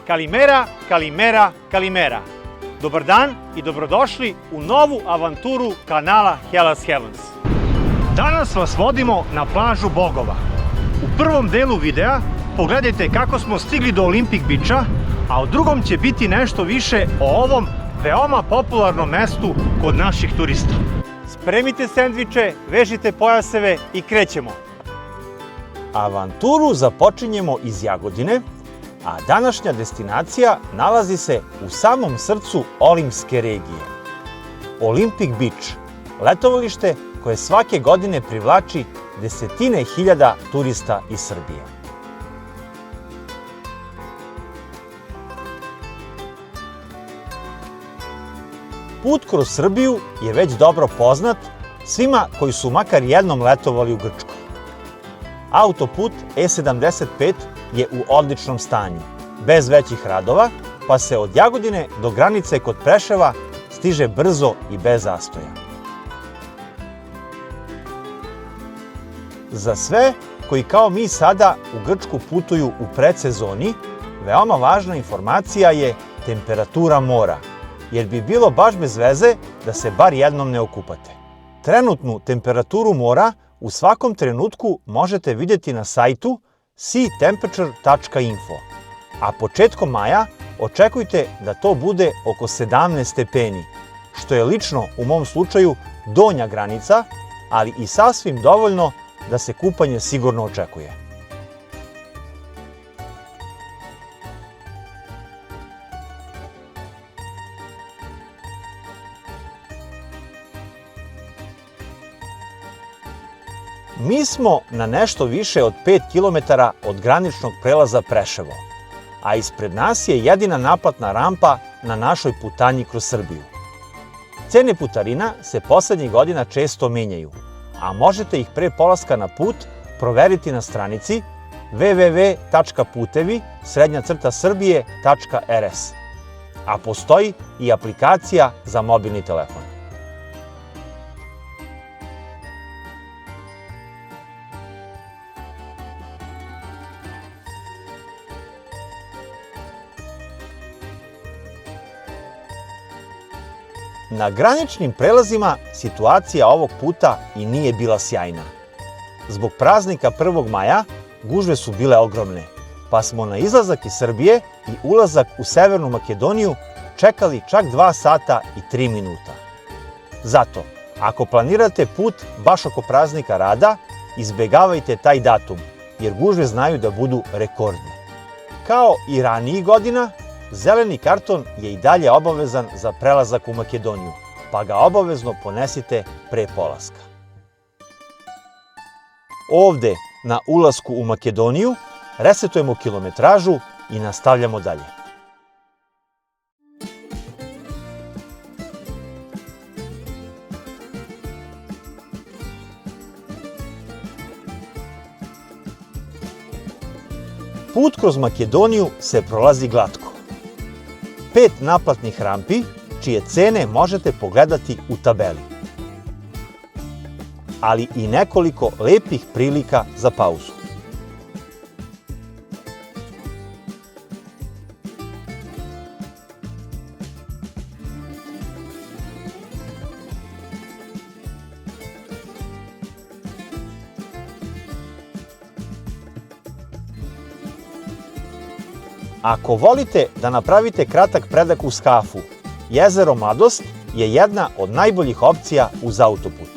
Kalimera, Kalimera, Kalimera. Dobar dan i dobrodošli u novu avanturu kanala Hellas Heavens. Danas vas vodimo na plažu Bogova. U prvom delu videa pogledajte kako smo stigli do Olympic Beacha, a u drugom će biti nešto više o ovom veoma popularnom mestu kod naših turista. Spremite sendviče, vežite pojaseve i krećemo. Avanturu započinjemo iz Jagodine, a današnja destinacija nalazi se u samom srcu Olimske regije. Olympic Beach, letovalište koje svake godine privlači desetine hiljada turista iz Srbije. Put kroz Srbiju je već dobro poznat svima koji su makar jednom letovali u Grčkoj. Autoput E75 je u odličnom stanju, bez većih radova, pa se od Jagodine do granice kod Preševa stiže brzo i bez zastoja. Za sve koji kao mi sada u Grčku putuju u predsezoni, veoma važna informacija je temperatura mora, jer bi bilo baš bez veze da se bar jednom ne okupate. Trenutnu temperaturu mora u svakom trenutku možete vidjeti na sajtu seatemperature.info, a početkom maja očekujte da to bude oko 17 stepeni, što je lično u mom slučaju donja granica, ali i sasvim dovoljno da se kupanje sigurno očekuje. Mi smo na nešto više od 5 km od graničnog prelaza Preševo, a ispred nas je jedina naplatna rampa na našoj putanji kroz Srbiju. Cene putarina se poslednjih godina često menjaju, a možete ih pre polaska na put proveriti na stranici www.putevi_srbije.rs, a postoji i aplikacija za mobilni telefon. Na graničnim prelazima situacija ovog puta i nije bila sjajna. Zbog praznika 1. maja gužve su bile ogromne, pa smo na izlazak iz Srbije i ulazak u Severnu Makedoniju čekali čak 2 sata i 3 minuta. Zato, ako planirate put baš oko praznika rada, izbegavajte taj datum, jer gužve znaju da budu rekordne. Kao i ranijih godina, zeleni karton je i dalje obavezan za prelazak u Makedoniju, pa ga obavezno ponesite pre polaska. Ovde, na ulasku u Makedoniju, resetujemo kilometražu i nastavljamo dalje. Put kroz Makedoniju se prolazi glatko. 5 naplatnih rampi, čije cene možete pogledati u tabeli. Ali i nekoliko lepih prilika za pauzu. Ako volite da napravite kratak predak uz kafu, jezero Mladost je jedna od najboljih opcija uz autoput.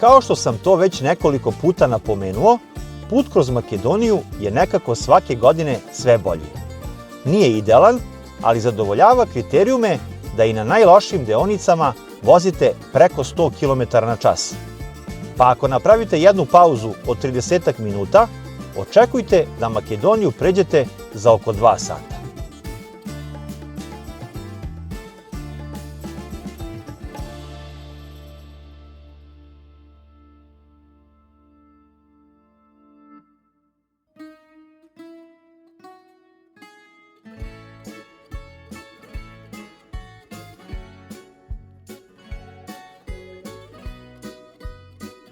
Kao što sam to već nekoliko puta napomenuo, put kroz Makedoniju je nekako svake godine sve bolji. Nije idealan, ali zadovoljava kriterijume da i na najlošim deonicama vozite preko 100 km na čas. Pa ako napravite jednu pauzu od 30 minuta, očekujte da Makedoniju pređete za oko 2 sata.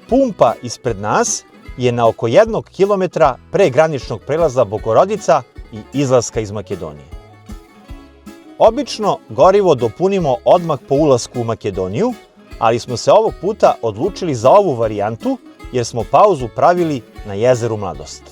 Pumpa ispred nas je na oko 1 kilometra pre graničnog prelaza Bogorodica i izlaska iz Makedonije. Obično gorivo dopunimo odmah po ulasku u Makedoniju, ali smo se ovog puta odlučili za ovu varijantu jer smo pauzu pravili na jezeru Mladost.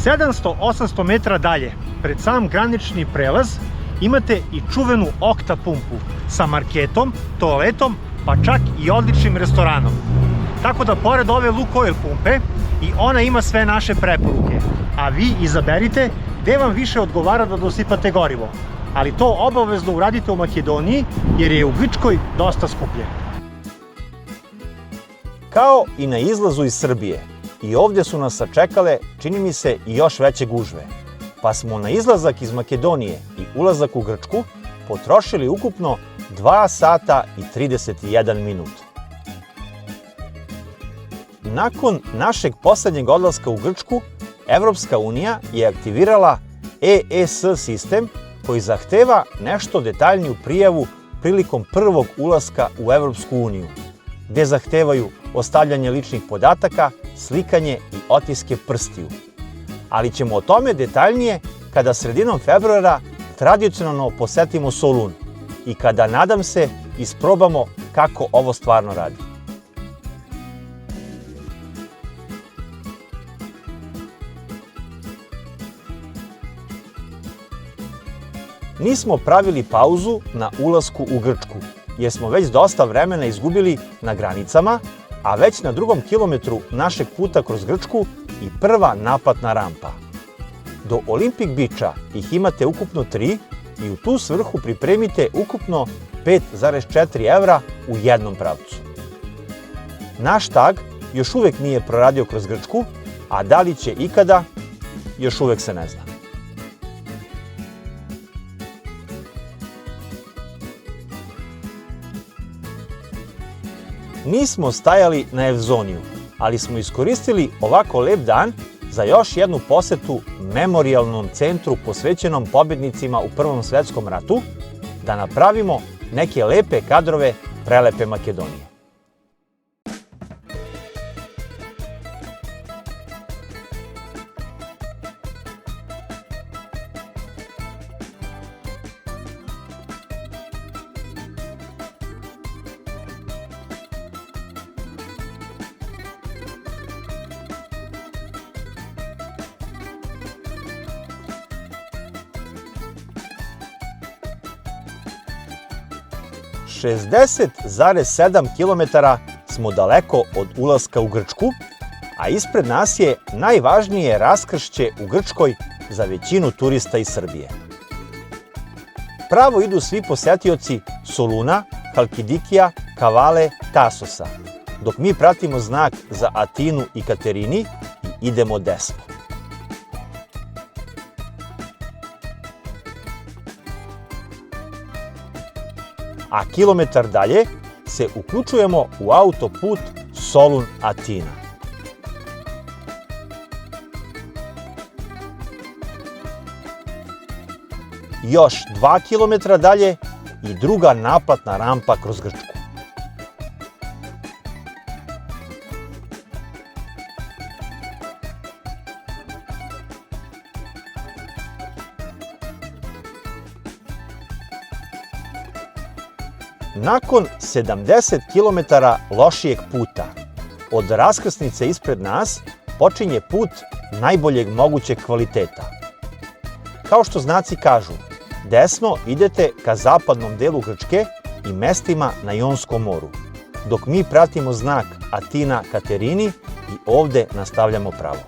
...800 metara dalje, pred sam granični prelaz, imate i čuvenu Okta pumpu sa marketom, toaletom, pa čak i odličnim restoranom. Tako da pored ove Lukoil pumpe i ona ima sve naše preporuke, a vi izaberite gde vam više odgovara da dosipate gorivo. Ali to obavezno uradite u Makedoniji jer je u Grčkoj dosta skuplje. Kao i na izlazu iz Srbije, i ovdje su nas sačekale, čini mi se, i još veće gužve. Pa smo na izlazak iz Makedonije i ulazak u Grčku potrošili ukupno 2 sata i 31 minut. Nakon našeg poslednjeg odlaska u Grčku, Evropska unija je aktivirala EES sistem koji zahteva nešto detaljniju prijavu prilikom prvog ulaska u Evropsku uniju, gde zahtevaju ostavljanje ličnih podataka, slikanje i otiske prstiju. Ali ćemo o tome detaljnije kada sredinom februara tradicionalno posetimo Solun i kada, nadam se, isprobamo kako ovo stvarno radi. Nismo pravili pauzu na ulasku u Grčku, jer smo već dosta vremena izgubili na granicama, a već na 2. kilometru našeg puta kroz Grčku i prva naplatna rampa. Do Olympic Beacha ih imate ukupno 3 i u tu svrhu pripremite ukupno 5,4 evra u jednom pravcu. Naš tag još uvek nije proradio kroz Grčku, a da li će ikada, još uvek se ne zna. Nismo stajali na Evzoniju, ali smo iskoristili ovako lep dan za još jednu posetu memorijalnom centru posvećenom pobednicima u Prvom svetskom ratu, da napravimo neke lepe kadrove prelepe Makedonije. – 60,7 km smo daleko od ulaska u Grčku, a ispred nas je najvažnije raskršće u Grčkoj za većinu turista iz Srbije. Pravo idu svi posetioci Soluna, Halkidikija, Kavale, Tasosa, dok mi pratimo znak za Atinu i Katerini i idemo desno. A kilometar dalje se uključujemo u autoput Solun-Atina. Još 2 kilometra dalje i druga naplatna rampa kroz Grčku. Nakon 70 km lošijeg puta, od raskrsnice ispred nas počinje put najboljeg mogućeg kvaliteta. kao što znaci kažu, desno idete ka zapadnom delu Grčke i mestima na Jonskom moru, dok mi pratimo znak Atina Katerini i ovde nastavljamo pravo.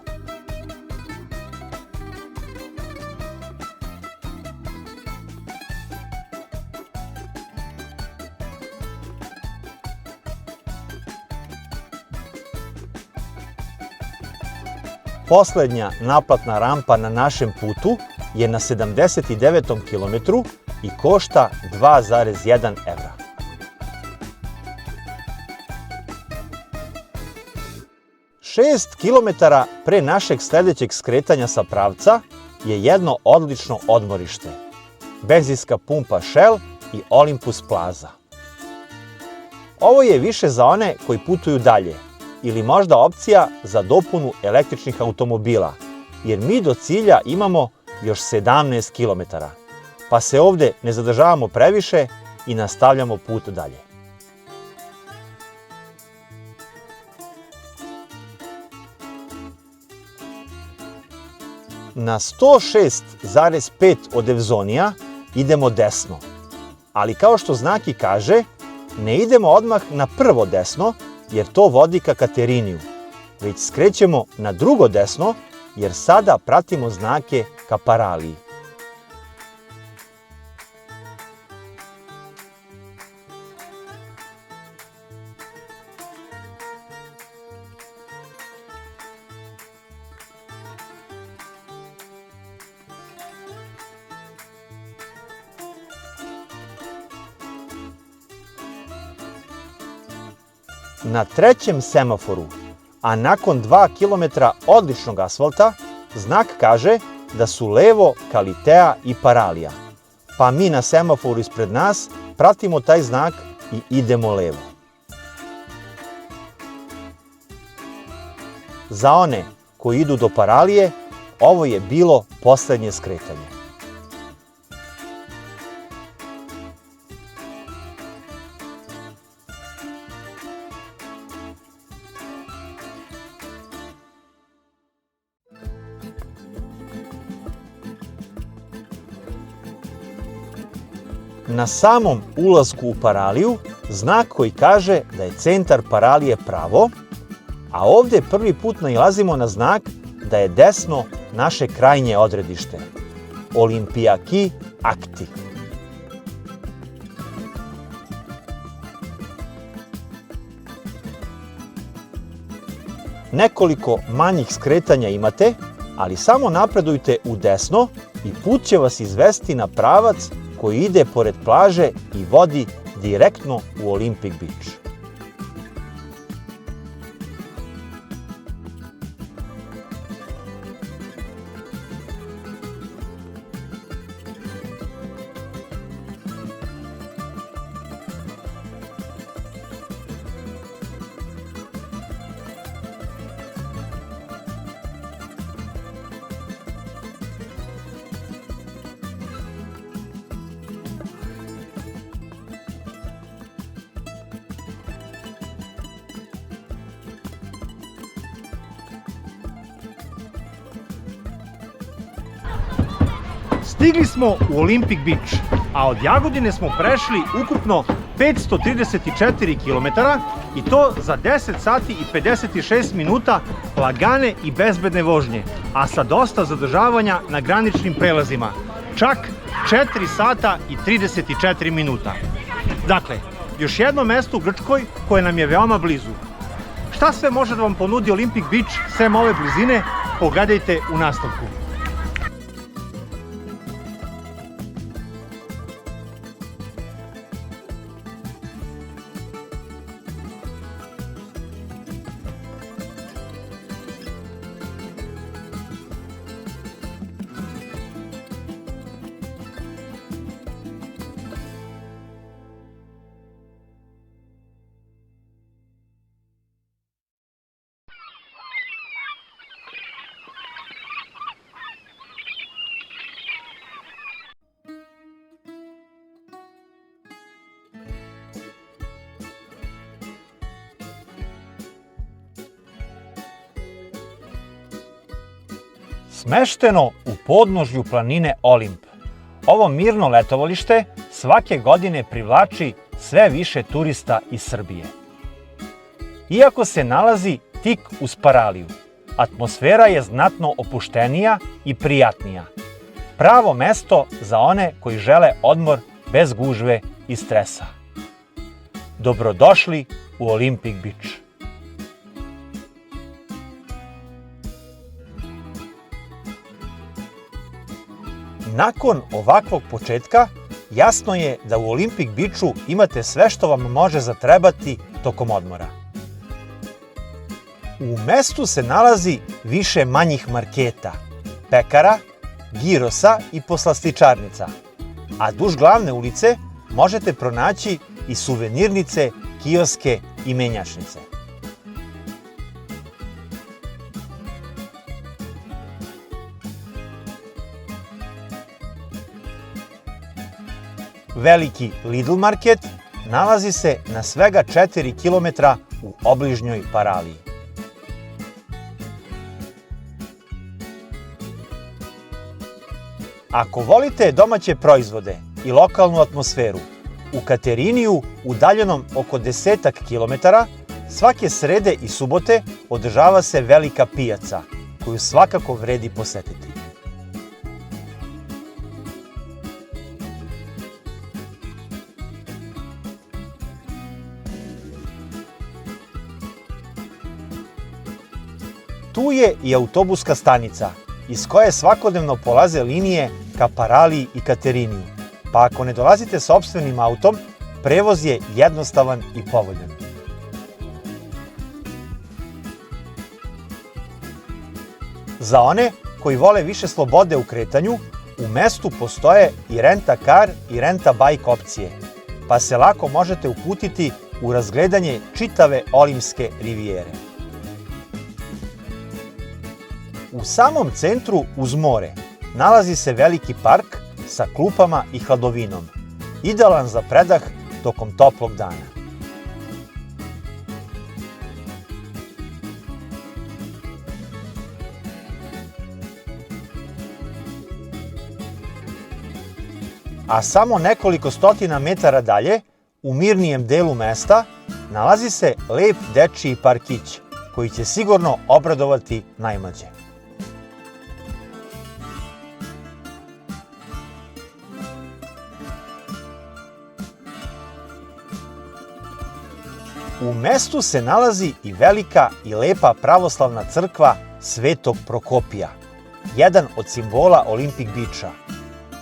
Poslednja naplatna rampa na našem putu je na 79. kilometru i košta 2,1 evra. Šest kilometara pre našeg sledećeg skretanja sa pravca je jedno odlično odmorište. Benzinska pumpa Shell i Olympus Plaza. Ovo je više za one koji putuju dalje ili možda opcija za dopunu električnih automobila, jer mi do cilja imamo još 17 kilometara, pa se ovde ne zadržavamo previše i nastavljamo put dalje. Na 106,5 od Evzonija idemo desno, ali kao što znak i kaže, ne idemo odmah na prvo desno, jer to vodi ka Kateriniju, već skrećemo na drugo desno, jer sada pratimo znake ka Paraliji. Na trećem semaforu, a nakon 2 km odličnog asfalta, znak kaže da su levo Kalitea i Paralija, pa mi na semaforu ispred nas pratimo taj znak i idemo levo. Za one koji idu do Paralije, ovo je bilo poslednje skretanje. Na samom ulasku u Paraliju znak koji kaže da je centar Paralije pravo, a ovde prvi put nailazimo na znak da je desno naše krajnje odredište, Olimpiaki Akti. Nekoliko manjih skretanja imate, ali samo napredujte u desno i put će vas izvesti na pravac koji ide pored plaže i vodi direktno u Olympic Beach. Stigli smo u Olympic Beach, a od Jagodine smo prešli ukupno 534 km i to za 10 sati i 56 minuta lagane i bezbedne vožnje, a sa dosta zadržavanja na graničnim prelazima, čak 4 sata i 34 minuta. Dakle, još jedno mesto u Grčkoj koje nam je veoma blizu. Šta sve može da vam ponudi Olympic Beach sem ove blizine, pogledajte u nastavku. Smešteno u podnožju planine Olimp, ovo mirno letovalište svake godine privlači sve više turista iz Srbije. Iako se nalazi tik uz Paraliju, atmosfera je znatno opuštenija i prijatnija. Pravo mesto za one koji žele odmor bez gužve i stresa. Dobrodošli u Olympic Beach. Nakon ovakvog početka, jasno je da u Olympic Beachu imate sve što vam može zatrebati tokom odmora. U mestu se nalazi više manjih marketa, pekara, girosa i poslastičarnica, a duž glavne ulice možete pronaći i suvenirnice, kioske i menjačnice. Veliki Lidl market nalazi se na svega 4 km u obližnjoj Paraliji. Ako volite domaće proizvode i lokalnu atmosferu, u Kateriniju, udaljenom oko 10 km, svake srede i subote održava se velika pijaca, koju svakako vredi posetiti. Tu je i autobuska stanica, iz koje svakodnevno polaze linije ka Paraliji i Kateriniju, pa ako ne dolazite sopstvenim autom, prevoz je jednostavan i povoljan. Za one koji vole više slobode u kretanju, u mestu postoje i renta-kar i renta-bajk opcije, pa se lako možete uputiti u razgledanje čitave Olimpske rivijere. U samom centru uz more nalazi se veliki park sa klupama i hladovinom, idealan za predah tokom toplog dana. A samo nekoliko stotina metara dalje, u mirnijem delu mesta, nalazi se lep dečiji parkić, koji će sigurno obradovati najmlađe. U mestu se nalazi i velika i lepa pravoslavna crkva Svetog Prokopija, jedan od simbola Olympic Beacha,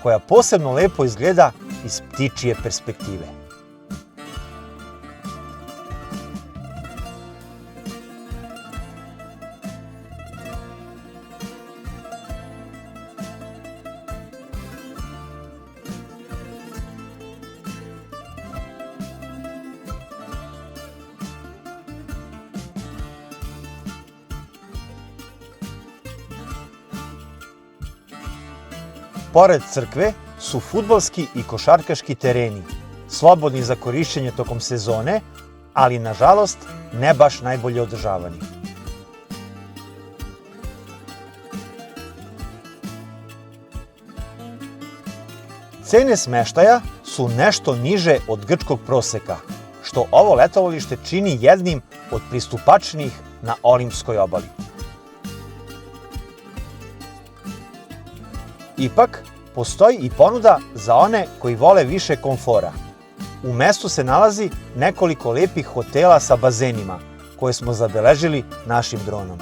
koja posebno lepo izgleda iz ptičije perspektive. Pored crkve su fudbalski i košarkaški tereni, slobodni za korišćenje tokom sezone, ali nažalost ne baš najbolje održavani. Cene smeštaja su nešto niže od grčkog proseka, što ovo letovalište čini jednim od pristupačnijih na Olimpskoj obali. Ipak, postoji i ponuda za one koji vole više komfora. U mestu se nalazi nekoliko lepih hotela sa bazenima, koje smo zabeležili našim dronom.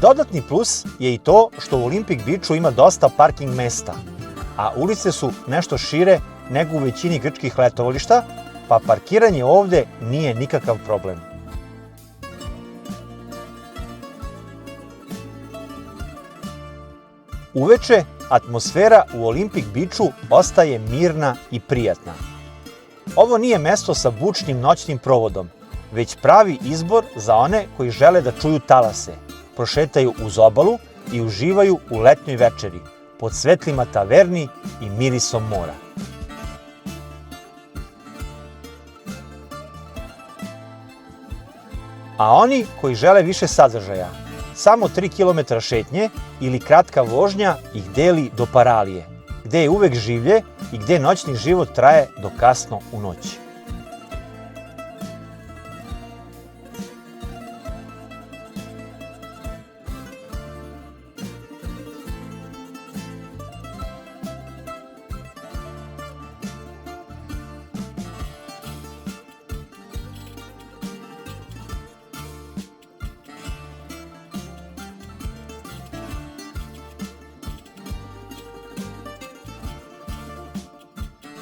Dodatni plus je i to što u Olympic Beachu ima dosta parking mesta, a ulice su nešto šire nego u većini grčkih letovališta, pa parkiranje ovde nije nikakav problem. Uveče atmosfera u Olympic Beachu ostaje mirna i prijatna. Ovo nije mesto sa bučnim noćnim provodom, već pravi izbor za one koji žele da čuju talase, prošetaju uz obalu i uživaju u letnjoj večeri, pod svetlima taverni i mirisom mora. A oni koji žele više sadržaja, samo 3 km šetnje ili kratka vožnja ih deli do Paralije, gde je uvek življe i gde noćni život traje do kasno u noć.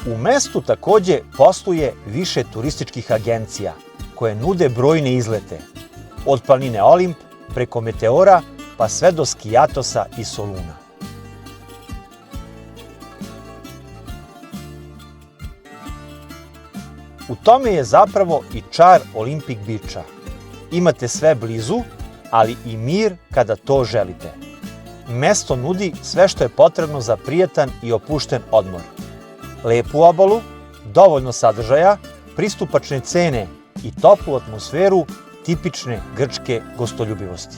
U mestu takođe posluje više turističkih agencija koje nude brojne izlete, od planine Olimp preko Meteora pa sve do Skijatosa i Soluna. U tome je zapravo i čar Olympic Beacha. Imate sve blizu, ali i mir kada to želite. Mesto nudi sve što je potrebno za prijatan i opušten odmor. Lepu obalu, dovoljno sadržaja, pristupačne cene i toplu atmosferu tipične grčke gostoljubivosti.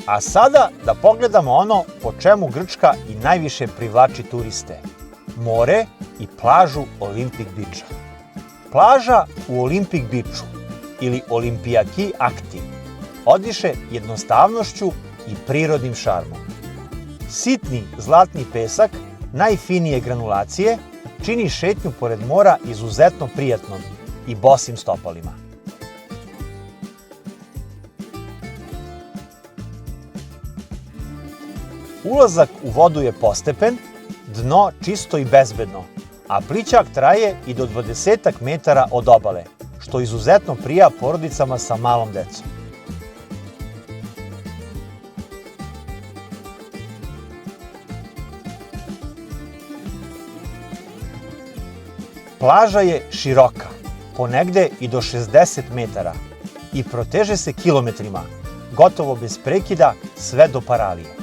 A sada da pogledamo ono po čemu Grčka i najviše privlači turiste. More i plažu Olympic Beacha. Plaža u Olympic Beachu ili Olimpijaki Akti odiše jednostavnošću i prirodnim šarmom. Sitni zlatni pesak najfinije granulacije čini šetnju pored mora izuzetno prijatnom i bosim stopalima. Ulazak u vodu je postepen, dno čisto i bezbedno, a plićak traje i do 20 metara od obale, što izuzetno prija porodicama sa malom decom. Plaža je široka, ponegde i do 60 metara i proteže se kilometrima, gotovo bez prekida sve do Paralije.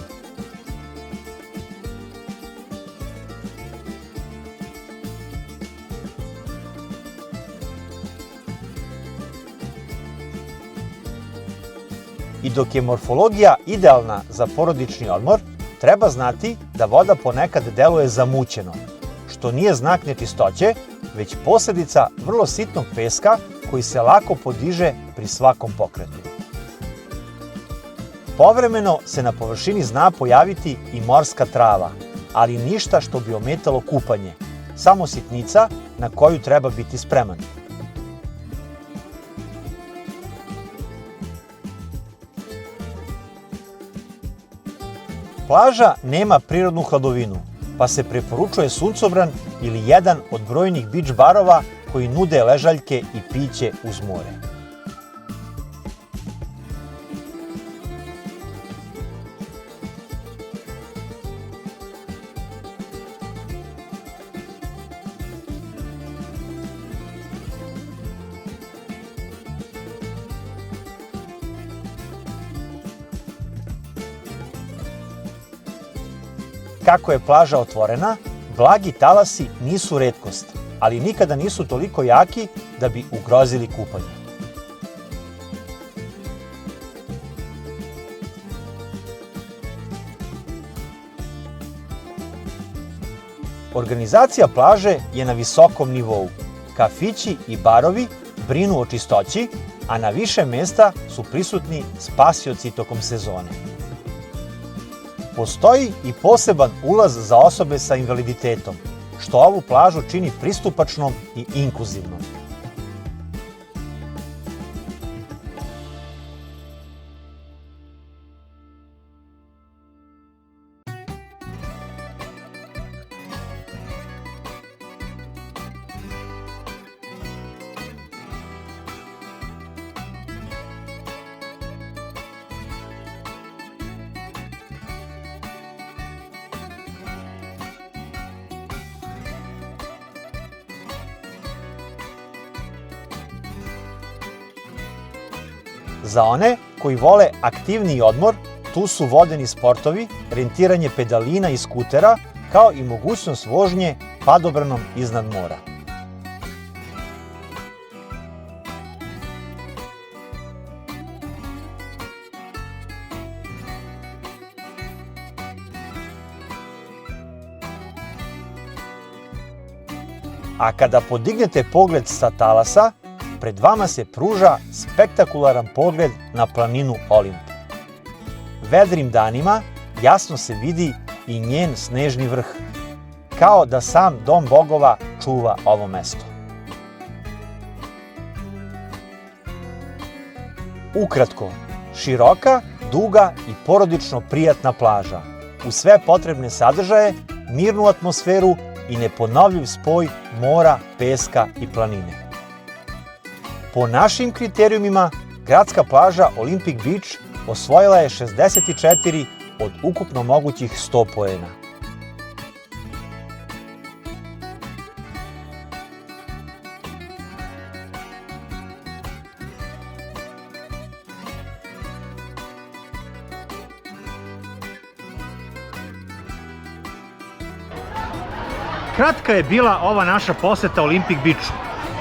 I dok je morfologija idealna za porodični odmor, treba znati da voda ponekad deluje zamućeno, što nije znak nečistoće, već posljedica vrlo sitnog peska koji se lako podiže pri svakom pokretu. Povremeno se na površini zna pojaviti i morska trava, ali ništa što bi ometalo kupanje, samo sitnica na koju treba biti spreman. Plaža nema prirodnu hladovinu, pa se preporučuje suncobran ili jedan od brojnih beach barova koji nude ležaljke i piće uz more. Kako je plaža otvorena, blagi talasi nisu retkost, ali nikada nisu toliko jaki da bi ugrozili kupanje. Organizacija plaže je na visokom nivou. Kafići i barovi brinu o čistoći, a na više mesta su prisutni spasioci tokom sezone. Postoji i poseban ulaz za osobe sa invaliditetom, što ovu plažu čini pristupačnom i inkluzivnom. Za one koji vole aktivniji odmor, tu su vodeni sportovi, rentiranje pedalina i skutera, kao i mogućnost vožnje padobranom iznad mora. A kada podignete pogled sa talasa, pred vama se pruža spektakularan pogled na planinu Olimp. Vedrim danima jasno se vidi i njen snežni vrh, kao da sam dom bogova čuva ovo mesto. Ukratko, široka, duga i porodično prijatna plaža, uz sve potrebne sadržaje, mirnu atmosferu i neponovljiv spoj mora, peska i planine. Po našim kriterijumima, gradska plaža Olympic Beach osvojila je 64 od ukupno mogućih 100 poena. Kratka je bila ova naša poseta Olympic Beachu,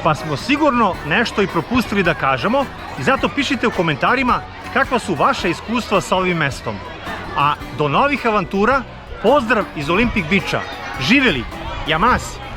pa smo sigurno nešto i propustili da kažemo i zato pišite u komentarima kakva su vaša iskustva sa ovim mestom. A do novih avantura, pozdrav iz Olympic Beacha. Živeli! Jamasi!